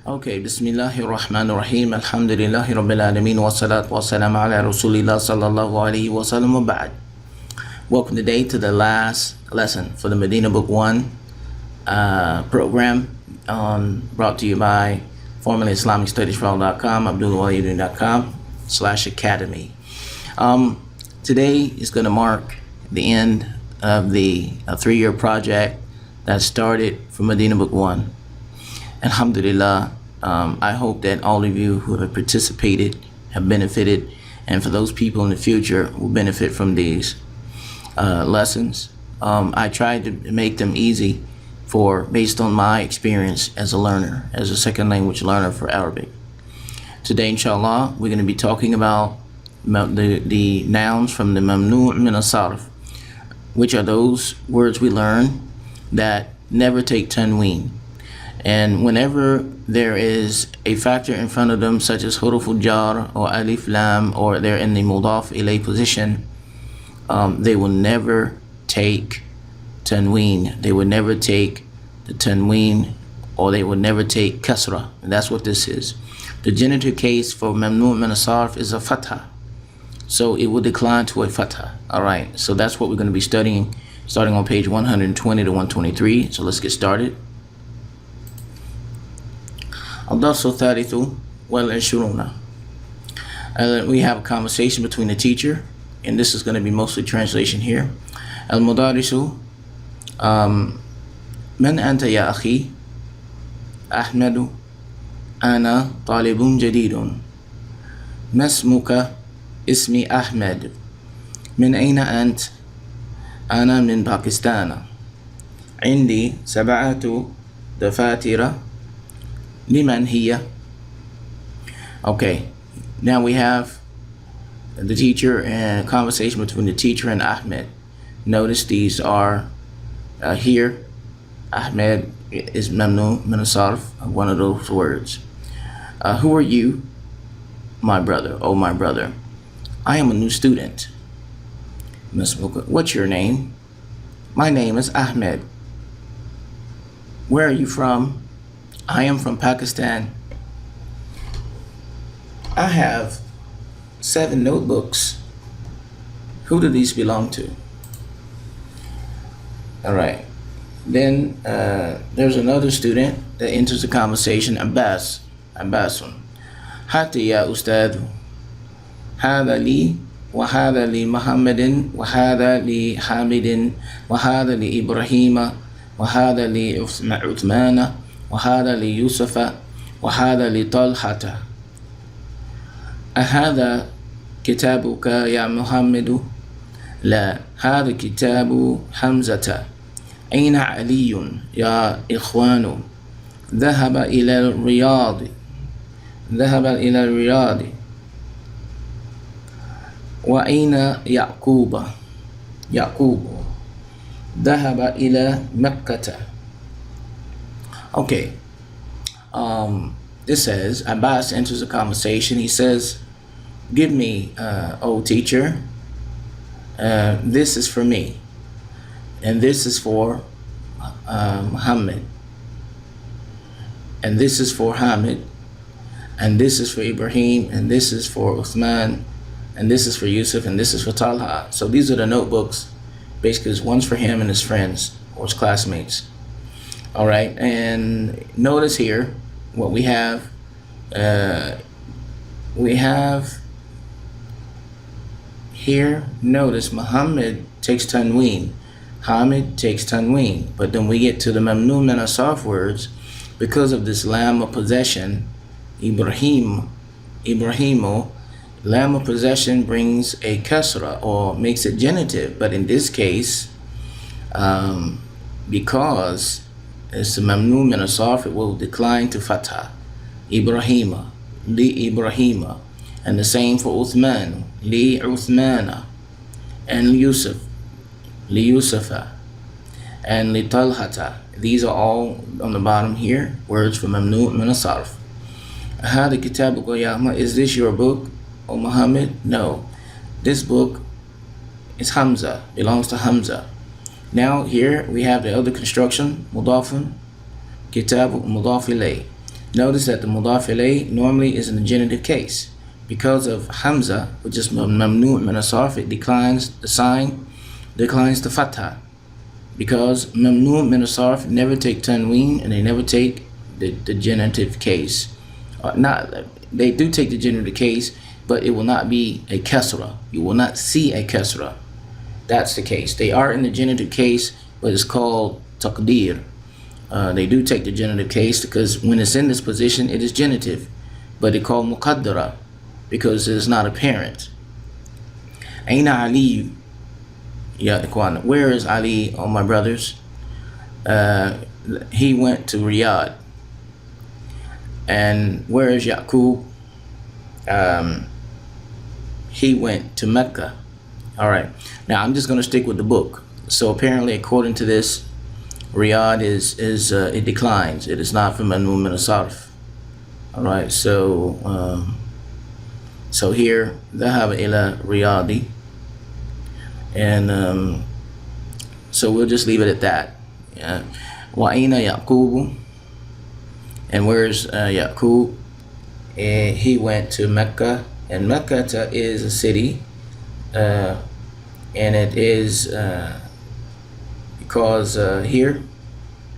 Okay, Bismillahirrahmanirrahim. Alhamdulillahi Rabbil Alameen. Wa salatu wa salam ala Rasulillah sallallahu alayhi wa sallam wa ba'd. Welcome today to the last lesson for the Madinah Book 1 program brought to you by formerly IslamicStudiesForAll.com, Wali-Uddin.com/academy. Today is going to mark the end of the 3-year project that started for Madinah Book 1. Alhamdulillah, I hope that all of you who have participated have benefited, and for those people in the future will benefit from these lessons. I tried to make them easy based on my experience as a learner, as a second language learner for Arabic. Today, inshallah, we're going to be talking about the nouns from the mamnu' min as-sarf, which are those words we learn that never take tanween. And whenever there is a factor in front of them, such as huruful jar or alif lam, or they're in the mudaf ilay position, they will never take tanween. They will never take the tanween, or they will never take kasra. And that's what this is. The genitive case for mamnu' min as-sarf is a fatha, so it will decline to a fatha. All right, so that's what we're going to be studying, starting on page 120 to 123. So let's get started. الدرس الثالث والعشرون. We have a conversation between the teacher, and this is going to be mostly translation here. المدرس من أنت يا أخي؟ أحمد. أنا طالب جديد. ما اسمك؟ اسمي أحمد. من أين أنت؟ أنا من باكستان. عندي 7 دفاتر. لمن هي? Okay, now we have the teacher and a conversation between the teacher and Ahmed. Notice these are here. Ahmed is mamnu min as-sarf, one of those words. Who are you? My brother. Oh, my brother. I am a new student. What's your name? My name is Ahmed. Where are you from? I am from Pakistan. I have 7 notebooks. Who do these belong to? All right. Then there's another student that enters the conversation, Abbas. Abbasun. Hati ya ustad. هذا لي وهذا لمحمد وهذا لحامد وهذا لإبراهيم وهذا لعثمان وهذا ليوسف وهذا لطلحة. أهذا كتابك يا محمد؟ لا، هذا كتاب حمزة. أين علي يا إخوان؟ ذهب إلى الرياض. وأين يعقوب؟ ذهب إلى مكة. Okay, this says Abbas enters a conversation. He says, give me, oh teacher, this is for me, and this is for Muhammad, and this is for Hamid, and this is for Ibrahim, and this is for Uthman, and this is for Yusuf, and this is for Talha. So these are the notebooks. Basically, one's for him and his friends or his classmates. All right, and notice here what we have. Here, notice Muhammad takes tanween, Hamid takes tanween, but then we get to the mamnu min as-sarf words because of this lam of possession, Ibrahimu, lam of possession brings a kasra or makes it genitive, but in this case, because it's a mamnu min as-sarf, it will decline to fatha. Ibrahima, li Ibrahima, and the same for Uthman, li Uthmana, and Yusuf, li Yusufa, and li Talhata. These are all on the bottom here, words for mamnu min as-sarf. Hada kitabuka ya Muhammad? Is this your book, O Muhammad? No, this book is Hamza, belongs to Hamza. Now here we have the other construction, mudafun, kitabu, mudaf ilay. Notice that the mudaf ilayh normally is in the genitive case. Because of hamza, which is mamnu' min as-sarf, it declines the sign, declines the fatha. Because mamnu' min as-sarf never take tanween and they never take the genitive case. They do take the genitive case, but it will not be a kasra. You will not see a kasra. That's the case. They are in the genitive case, but it's called taqdeer. They do take the genitive case because when it's in this position, it is genitive, but it's called muqaddara because it is not apparent. Aina Ali, ya ikhwan, where is Ali, oh my brothers? He went to Riyadh. And where is Yaqub? He went to Mecca. All right. Now I'm just going to stick with the book. So apparently, according to this, Riyadh is it declines. It is not from mamnu' min as-sarf. All right. So here ذهب إلى رياضي, and so we'll just leave it at that. وأين يعقوب? And where's Yaqub? He went to Mecca, and Mecca is a city, and it is because here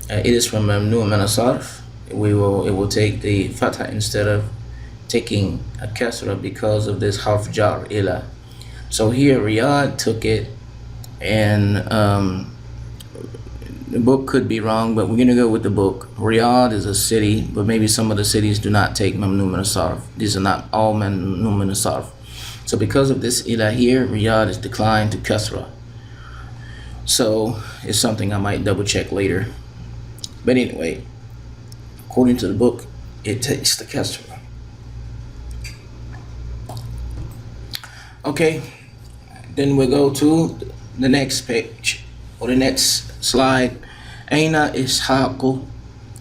it is from mamnu' min as-sarf. It will take the fatha instead of taking a kasra because of this harf jar ila. So here Riyadh took it, and the book could be wrong, but we're going to go with the book. Riyadh is a city, but maybe some of the cities do not take mamnu' min as-sarf. These are not all mamnu' min as-sarf. So because of this ila here, Riyadh is declined to kasra. So it's something I might double check later. But anyway, according to the book, it takes the kasra. Okay, then we'll go to the next page or the next slide. Aina Ishaq?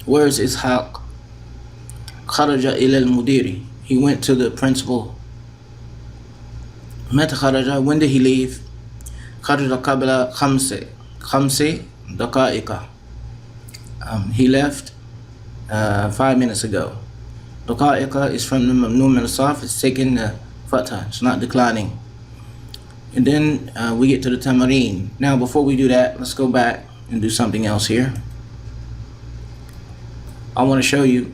Where is Ishaq? Kharaja ila al-mudiri. He went to the principal. Mata kharaja? When did he leave? Kharaja qabla khamsi daqa'iqa. He left 5 minutes ago. Daqa'iqa is from the mamnu' min as-sarf. It's taking the fatha. It's not declining. And then we get to the tamareen. Now before we do that, let's go back and do something else here. I want to show you,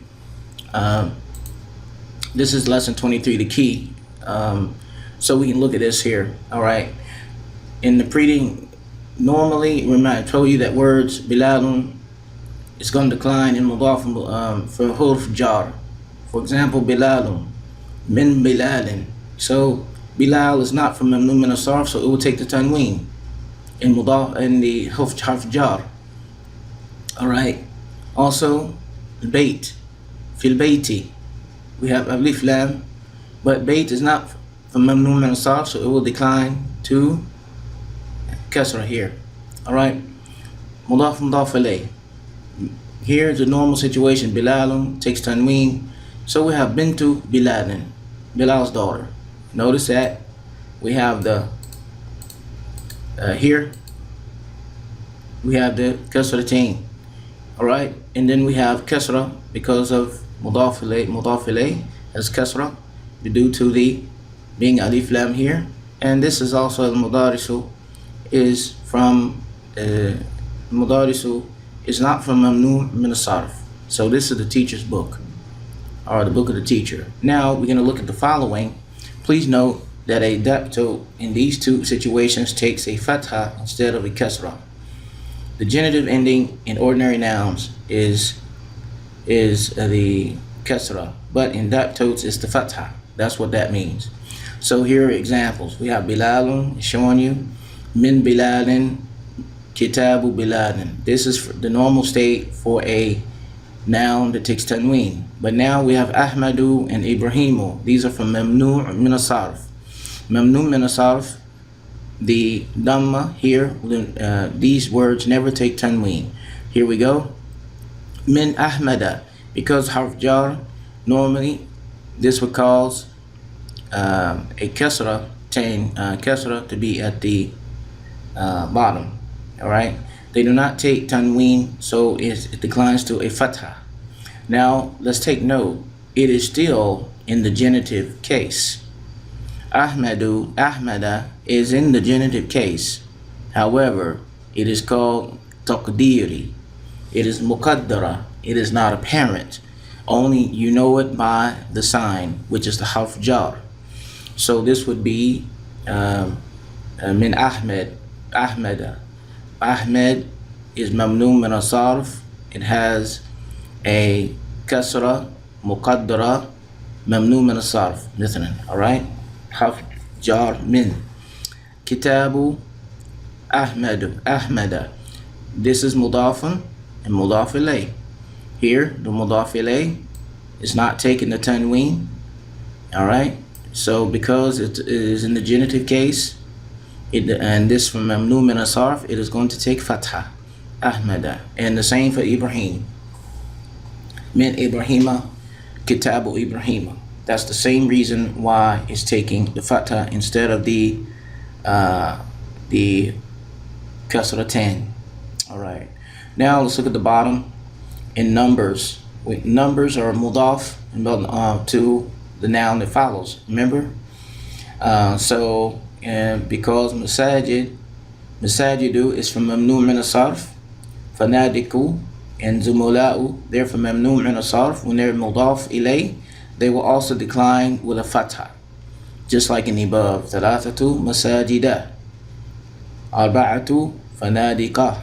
this is lesson 23, the key. So we can look at this here. All right. In the preading, normally, remember I told you that words, bilalun, is going to decline in mudaf for hurf jar. For example, bilalun, min bilalin. So Bilal is not from mamnu' min as-sarf, so it will take the tanween in mudaf in the harf jar. All right. Also, bait, fil baiti, we have alif lam, but bait is not from mamnu' min as-sarf, so it will decline to kasra here. All right. Mudaf ilayh. Here's a normal situation. Bilalun takes tanween, so we have bintu Bilalin, Bilal's daughter. Notice that we have the here we have the kasratain. All right, and then we have kasra because of mudaf ilayh as kasra due to the being alif lam here, and this is also al-mudarisu is from mudarisu is not from mamnu' min as-sarf. So this is the teacher's book, or the book of the teacher. Now we're going to look at the following. Please note that a dapto in these two situations takes a fatha instead of a kasra. The genitive ending in ordinary nouns is the kasra, but in daptotes it's the fatha. That's what that means. So here are examples. We have bilalun, showing you, min bilalin, kitabu bilalin. This is the normal state for a noun that takes tanween. But now we have Ahmadu and Ibrahimu. These are from mamnu' min as-sarf. Mamnu' min as-sarf, the dhamma here, these words never take tanween. Here we go. Min Ahmada, because harf jar, normally this would cause a kasra to be at the bottom. All right. They do not take tanween, so it declines to a fatha. Now, let's take note. It is still in the genitive case. Ahmadu, Ahmada is in the genitive case. However, it is called taqdiri. It is muqaddara. It is not apparent. Only you know it by the sign, which is the harf jar. So this would be min Ahmed, Ahmada. Ahmed is mamnoon min asarf. It has a kasra muqaddara mamnoon min asarf. مثلا, all right? Harf jar min. Kitabu Ahmadu, Ahmada. This is mudafun and mudaf ilayh. Here, the mudaf ilayh is not taking the tanween. All right. So because it is in the genitive case, and this from mamnoon min asarf, it is going to take fatha, Ahmada. And the same for Ibrahim. Min Ibrahima, Kitabu Ibrahima. That's the same reason why it's taking the fatha instead of the kasratan. All right. Now let's look at the bottom. In numbers, numbers are mudaf to the noun that follows. Remember? And because masajidu is from mamnoon min asarf, fanadiku and zumula'u, they're from mamnoon min asarf. When they're mudaf ilay, they will also decline with a fatha, just like in the above. Thalathatu masajida, arba'atu fanadika,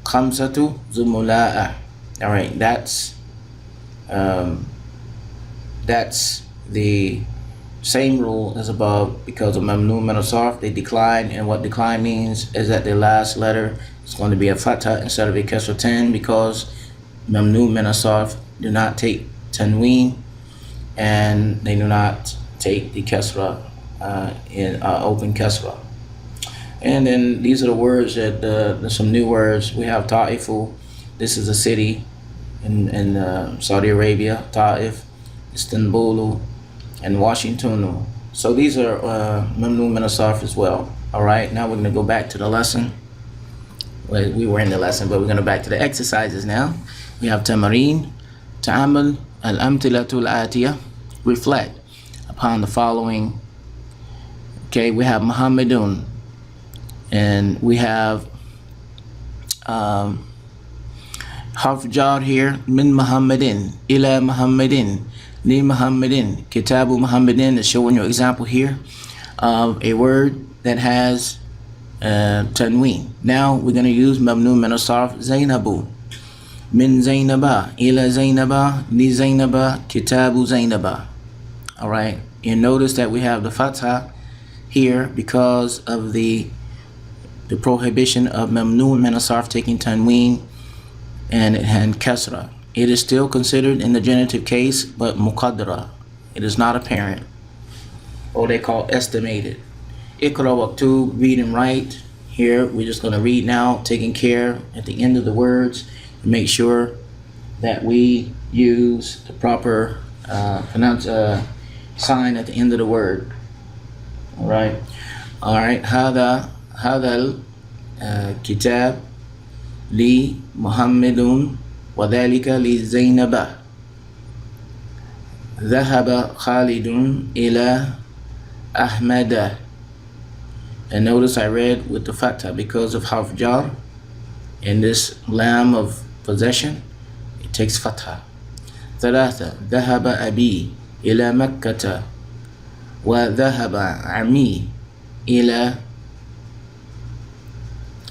khamsatu zumula'a. All right, that's the same rule as above. Because of mamnoon min asarf, they decline, and what decline means is that the last letter is going to be a fatha instead of a kasratan, because mamnoon min asarf do not take tanween, and they do not take the kasra in open kasra. And then these are the words that there's some new words. We have Ta'ifu. This is a city in Saudi Arabia. Ta'if, Istanbul, and Washington. So these are mamnoon min asarf as well. All right, now we're going to go back to the lesson. Well, we were in the lesson, but we're going to back to the exercises now. We have Tamarin, Ta'amal, Al-Amtilatul Atiyah. Reflect upon the following. Okay, we have Muhammadun, and we have harf jar here, min Muhammadin, ila Muhammadin, li Muhammadin, kitabu Muhammadin is showing you an example here of a word that has tanween. Now we're going to use mamnoon min asarf, Zainabu, min Zainaba, ila Zainaba, li Zainaba, kitabu Zainaba. All right, you notice that we have the fatha here because of the prohibition of mamnoon min asarf taking tanween and kasra. It is still considered in the genitive case, but muqaddara. It is not apparent, or they call estimated. Iqra waktub, read and write. Here we're just going to read now, taking care at the end of the words to make sure that we use the proper sign at the end of the word. All right. هذا الكتاب لي محمد وذلك لزينب. ذهب خالد إلى أحمد. And notice I read with the fatha because of harf jar. In this lam of possession, it takes fatha. ثلاثة ذهب أبي إلى مكة وذهب عمي إلى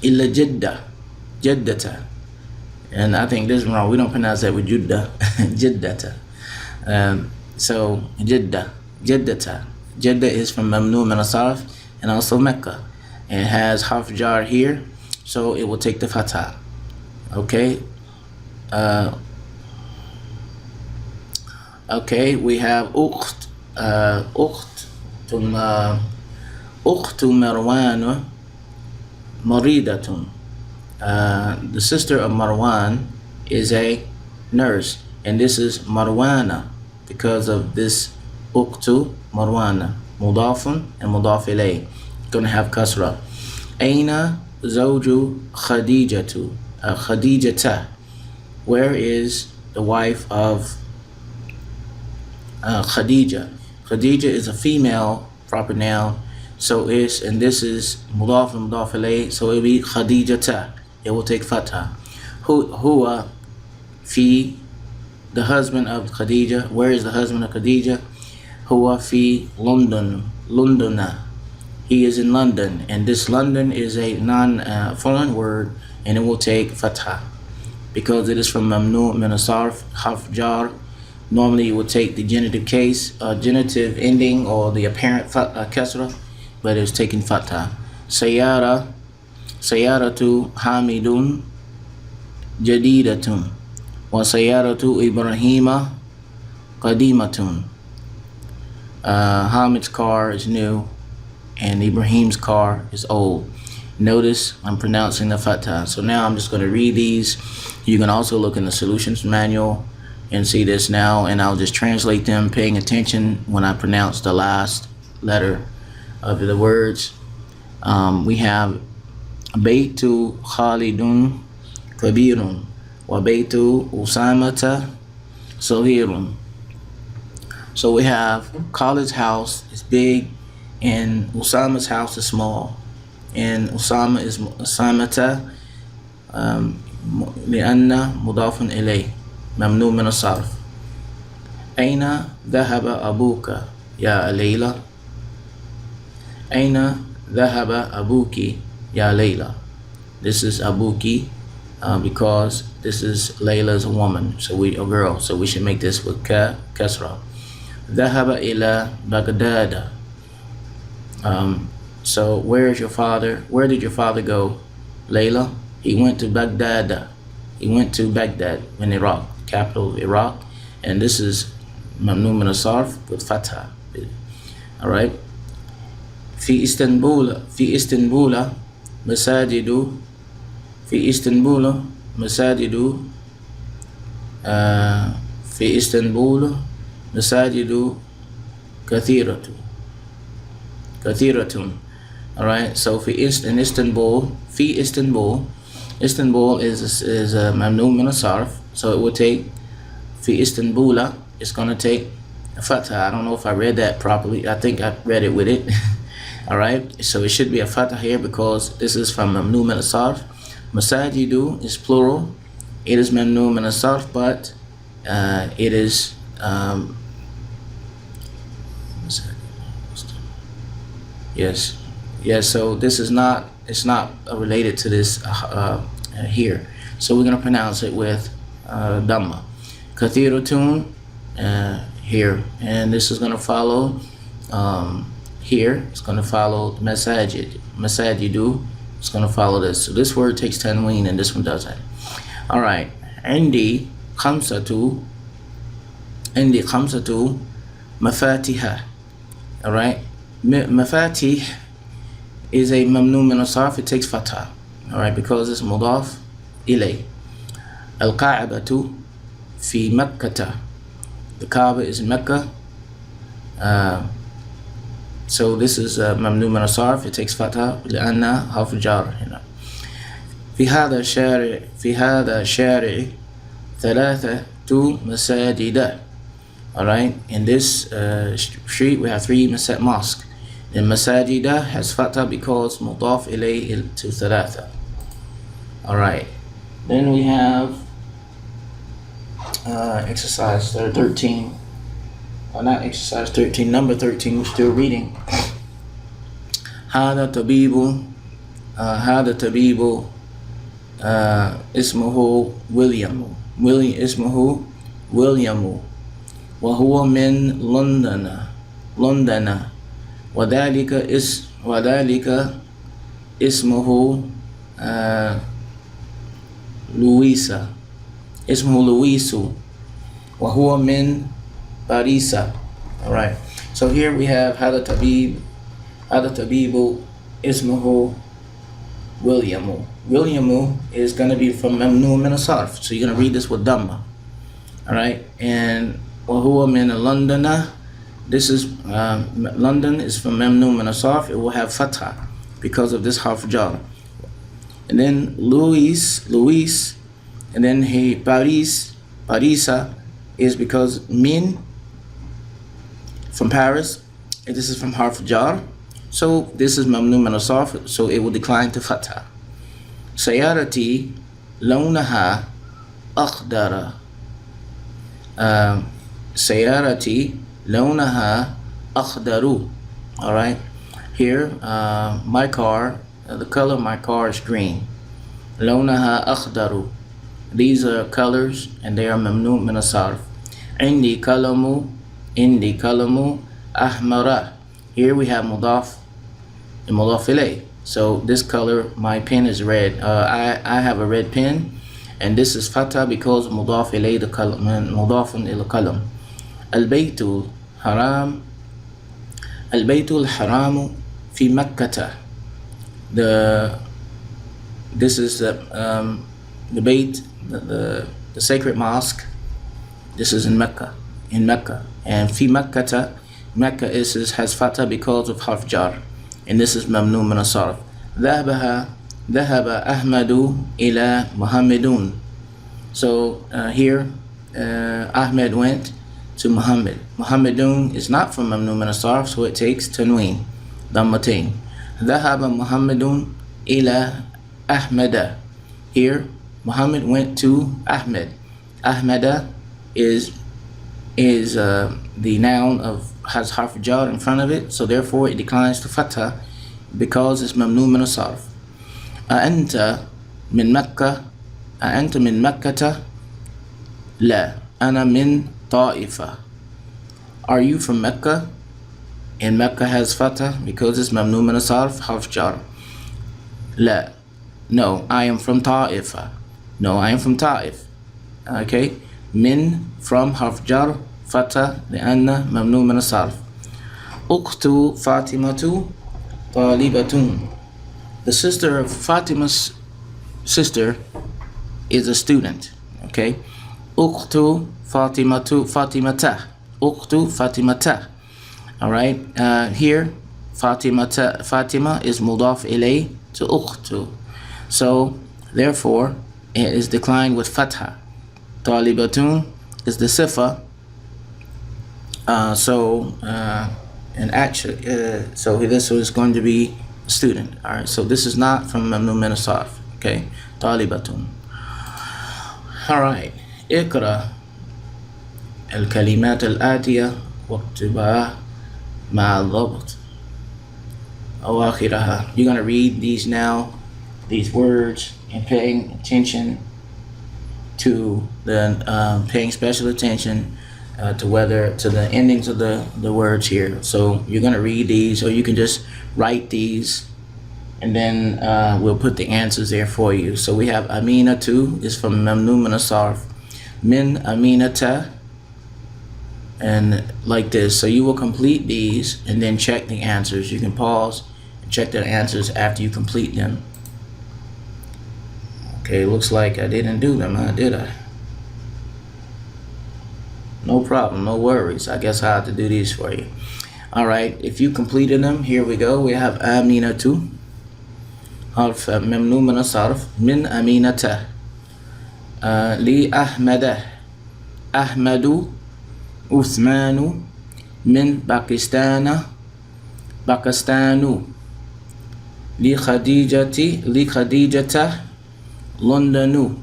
جدة. And I think this is wrong. We don't pronounce that with Judda. Jiddata. So Jidda, Jiddata. Jeddah is from mamnoon min asarf and also Mecca. And it has harf jar here, so it will take the fatha. Okay. Okay, we have ukht. Ukhtu Marwan Maridatun. The sister of Marwan is a nurse, and this is Marwana because of this ukhtu Marwana, mudafun and mudaf ilay. Gonna have kasra. Aina zawju Khadijatu, Khadijata. Where is the wife of Khadija. Khadija is a female proper noun, so it's, and this is mudaf and mudaf alayh, so it will be Khadijata. It will take fatha. Huwa fi, the husband of Khadija. Where is the husband of Khadija? Huwa fi London, Londona. He is in London, and this London is a non-foreign word, and it will take fatha because it is from mamnu min as-sarf, harf jar. Normally it would take the genitive case, genitive ending, or the apparent kasra, but it's taking fatha. Sayyara, sayyaratu hamidun jadidatun, wa sayyaratu Ibrahima qadimatun. Hamid's car is new, and Ibrahim's car is old. Notice I'm pronouncing the fatha. So now I'm just going to read these. You can also look in the solutions manual and see this now, and I'll just translate them, paying attention when I pronounce the last letter of the words. We have Baytu Khalidun Kabirun wa Baytu Usamata Sahirun. So we have Khalid's house is big, and Usama's house is small. And Usama is Usamata لأن مضاف إليه ممنوع من الصرف. أين ذهب أبوك يا ليلى؟ أين ذهب أبوك يا ليلى? This is Abuki because this is Layla's woman, so a girl, so we should make this with kasra. ذهب إلى بغداد. So where is your father? Where did your father go, Layla? He went to Baghdad. He went to Baghdad in Iraq, capital of Iraq, and this is mamnu min as-sarf with fatha. All right. في إسطنبول مساجد في إسطنبول مساجد في إسطنبول مساجد كثيرة. All right, so in Istanbul, fi Istanbul is a mamnu min as-sarf, so it would take fi Istanbula. It's gonna take a fatha. I don't know if I read that properly. I think I read it with it. All right, so it should be a fatha here because this is from mamnu min as-sarf. Masajidu is plural. It is mamnu min as-sarf, but it is yes. So this is not, it's not related to this here. So we're going to pronounce it with Dhamma. Kathiratun here. And this is going to follow here. It's going to follow Masajid. Masajidu. It's going to follow this. So this word takes tanween and this one doesn't. All right. Indi khamsatu mafatiha. All right. Mafatih is a mamnu min as-sarf. It takes fatha, all right, because it's mudaf ilay. Al-Ka'batu fi Makkah. The Kaaba is in Mecca. So this is mamnu min as-sarf. It takes fatha لأن حرف جار هنا. في هذا الشارع ثلاثة مساجد. All right, in this street we have 3 mosques. And masajida has fatha because mudaf ilay to thalatha. All right, then we have exercise 13. Or not exercise 13, number 13. We're still reading. هذا طبيب اسمه ويليام. اسمه ويليام وهو من لندن وذلك اسمه لويسا. اسمه لويس وهو من باريس. All right, so here we have هذا طبيب اسمه William. William is going to be from mamnu min as-sarf, so you're going to read this with dhamma. All right, and وهو من لندن. This is London is from mamnu min as-sarf. It will have fatha because of this harf jar. And then Luis, and then Paris Parisa is because min from Paris, and this is from harf jar. So this is mamnu min as-sarf, so it will decline to fatha. Sayarati lawnaha akhdara. Sayarati lawnaha akhdaru. All right. Here, my car, the color of my car is green. Lawnaha akhdaru. These are colors, and they are mamnu min as-sarf. Indi kalamu ahmara. Here we have mudaf and mudaf ilay. So this color, my pen is red. I have a red pen, and this is fatha because mudaf ilay the kalam, mudafun ila kalam. Al-baytul haram. Al-baytul haramu fi Makkah. This is the bayt, the sacred mosque. This is in Mecca, and fi Makkah, Mecca has fatha because of harf jar, and this is mamnu min as-sarf. ذهب أحمد إلى محمدون. So here Ahmed went to Muhammad. Muhammadun is not from mamnu min as-sarf, so it takes tanween, dammatain. ذهب محمد إلى أحمد. Here Muhammad went to Ahmed. Ahmada is the noun has harf jar in front of it, so therefore it declines to fatha because it's mamnu min as-sarf. أأنت من مكة أأنت من مكة لا أنا من طائفة. Are you from Mecca? And Mecca has fatha because it's mamnu min as-sarf, harf jar. لا, no, I am from Ta'ifa. No, I am from Ta'if. Okay, min from harf jar fatha لأن ممنوع من الصرف. أخت فاطمة طالبة. The sister of Fatima's sister is a student. Okay, أخت فاطمة. أخت فاطمة. All right, here Fatima is mudaf ilay to أخت, so therefore it is declined with fatha. Talibatun is the sifa. And actually, so this is going to be a student. All right, so this is not from mamnu min as-sarf. Okay, talibatun. All right, اقرأ الكلمات الآتية واكتبها مع الضبط أواخرها. You're gonna read these now, these words, and paying attention to the paying special attention to the endings of the words here. So you're gonna read these, or you can just write these, and then we'll put the answers there for you. So we have Aminatu is from mamnu min as-sarf, min Aminata, and like this. So you will complete these and then check the answers. You can pause and check the answers after you complete them. Okay, looks like I didn't do them, huh? Did I? No problem, no worries. I guess I have to do these for you. All right, if you completed them, here we go. We have Aminatu, harf mamnu min as-sarf, min Aminata. Li Ahmada, Ahmadu, Uthmanu, min Pakistana, Pakistanu. Li Khadijata, Londonu,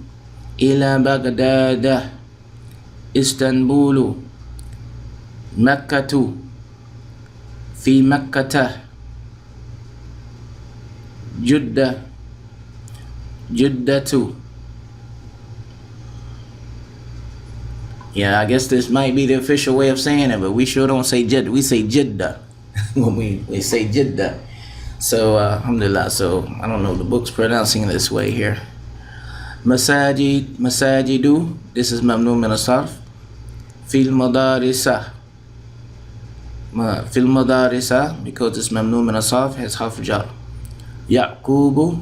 ila Baghdad, Istanbulu, Makkatu, fi Makkata, Juddatu. Yeah, I guess this might be the official way of saying it, but we sure don't say Jeddah. We say Jeddah when we say Jeddah. So, alhamdulillah. So, I don't know, the book's pronouncing it this way here. Masajidu, this is mamnu min as-sarf. Fil madarisa, because it's mamnu min as-sarf, has harf jar. Yaqubu,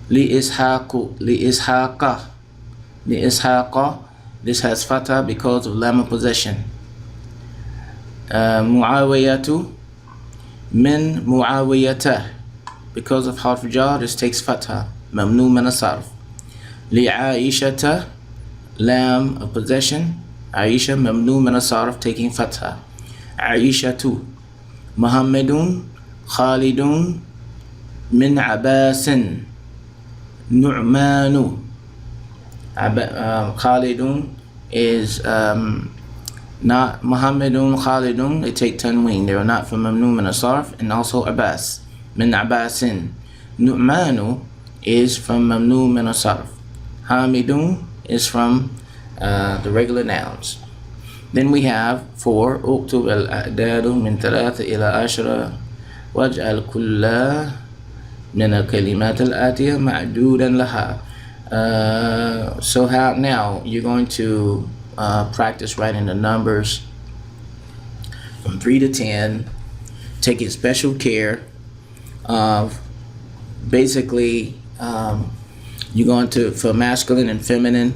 li ishaqa, this has fatha because of lam of possession. Muawiyatu, min muawiyata, because of harf jar, this takes fatha, mamnu min as-sarf. Li Aishata, Lam of possession. Aisha mamnu min as-sarf, taking fatha. Aishatu. Muhammadun. Khalidun. Min Abbasin. Nu'manu. Khalidun is not Muhammadun, Khalidun. They take tanween. They are not from mamnu min as-sarf, and also Abbas. Min Abbasin. Nu'manu is from mamnu min as-sarf. Hamidun is from the regular nouns. Then we have 4. Uktub al-a'dadu min 3 ila 10 waj'al kulla min al-kalimat al-atiyah ma'dudan laha. So how now you're going to practice writing the numbers from 3 to 10, taking special care of basically you're going to, for masculine and feminine,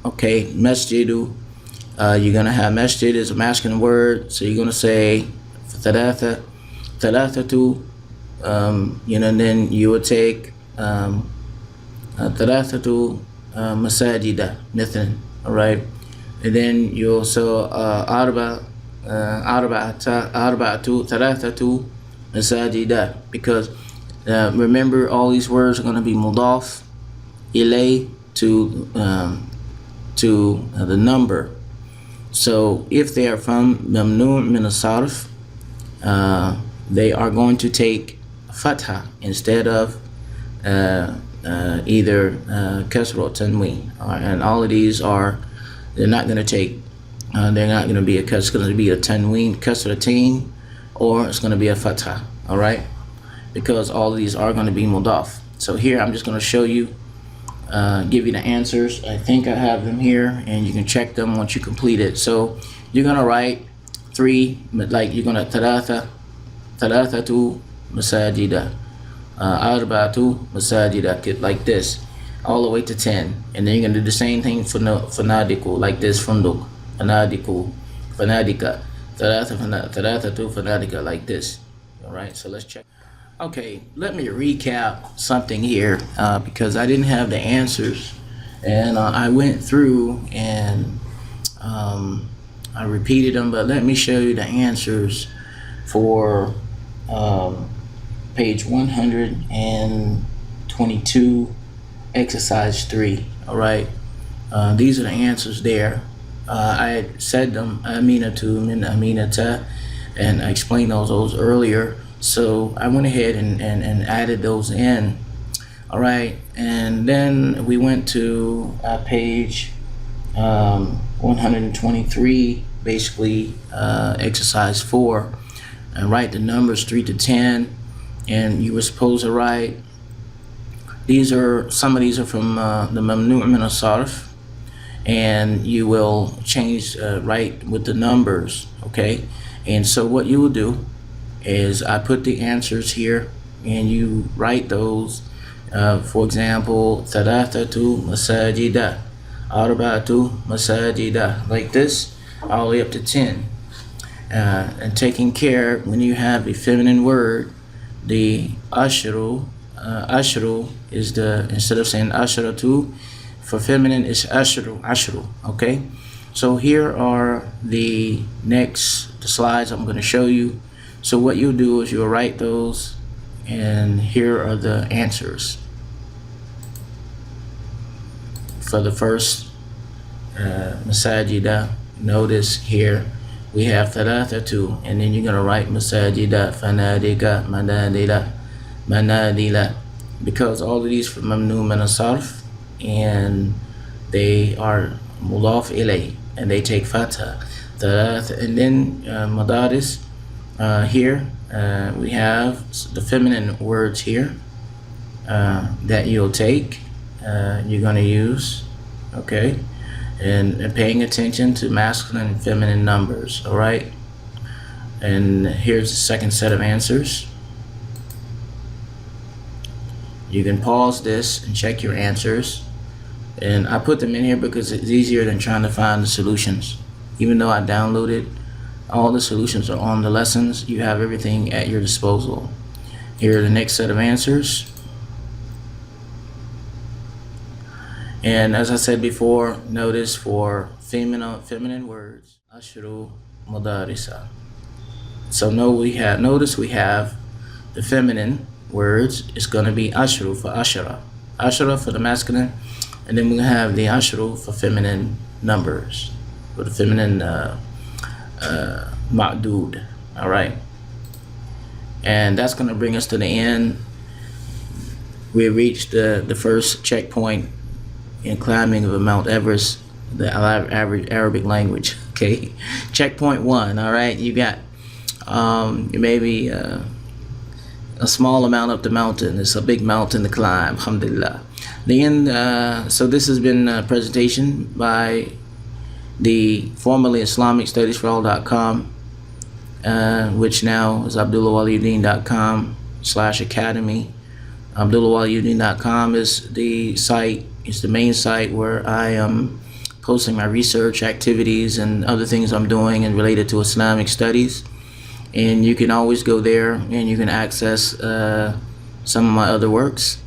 okay, masjidu, you're going to have masjid is a masculine word, so you're going to say thalatha, thalathatu, and then you would take thalathatu masajida, mithan, all right, and then you also arba'atu thalathatu masajida, because remember all these words are going to be mudaf ilay to the number. So if they are from mamnu min as-sarf, they are going to take fatha instead of either kasra or tanween, and all of these are, they're not going to take, they're not going to be a kasra, it's going to be a tanween, kasratain, or it's going to be a fatha, all right, because all of these are going to be mudaf. So here I'm just going to show you, give you the answers. I think I have them here, and you can check them once you complete it. So you're going to write 3, like you're going to thalathatu masajida, arba'atu masajida, like this, all the way to 10. And then you're going to do the same thing for fanadiku, like this, funduk, fanadiku, fanadika, thalathatu fanadika, like this. All right, so let's check. Okay, let me recap something here, because I didn't have the answers, and I went through and I repeated them, but let me show you the answers for page 122, exercise 3. All right, these are the answers there. I said them, aminatu min aminata, and I explained those earlier. So I went ahead and added those in. All right, and then we went to page 123, basically exercise 4, and write the numbers 3 to 10. And you were supposed to write, some of these are from the mamnu' min as-sarf, and you will change, write with the numbers, okay? And so what you will do is I put the answers here, and you write those. For example, thalathatu masajida, arba'atu masajida, like this, all the way up to 10. And taking care, when you have a feminine word, the ashru is the, instead of saying ashratu, for feminine is ashru, okay? So here are the slides I'm going to show you. So what you'll do is you'll write those, and here are the answers. For the first masajida, notice here we have thalathatu, and then you're going to write masajida, fanadika, manadila, because all of these from mamnu min as-sarf, and they are mudaf ilay, and they take fatha. And then madaris, here we have the feminine words here that you'll take, you're going to use, okay, and paying attention to masculine and feminine numbers. All right, and here's the second set of answers. You can pause this and check your answers, and I put them in here because it's easier than trying to find the solutions. Even though I downloaded, all the solutions are on the lessons. You have everything at your disposal. Here are the next set of answers. And as I said before, notice for feminine words, ashru madarisa. So notice we have the feminine words is going to be ashru for ashara, ashara for the masculine, and then we have the ashru for feminine numbers, for the feminine ma'dud. All right, and that's going to bring us to the end. We reached the first checkpoint in climbing of Mount Everest, the Arabic language. Okay, checkpoint 1. All right, you got maybe a small amount up the mountain. It's a big mountain to climb, alhamdulillah. So this has been a presentation by the formerly IslamicStudiesForAll.com, which now is AbdullahWali-Uddin.com/academy. AbdullahWali-Uddin.com is the site, is the main site where I am posting my research activities and other things I'm doing and related to Islamic studies. And you can always go there and you can access some of my other works.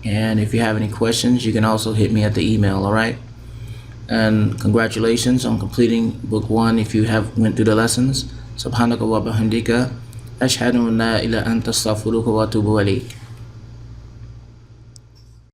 And if you have any questions, you can also hit me at the email, all right? And congratulations on completing book 1 if you have went through the lessons. Subhanaka wa bihamdika ashhadu an la ilaha illa anta astaghfiruka wa atubu ilayk.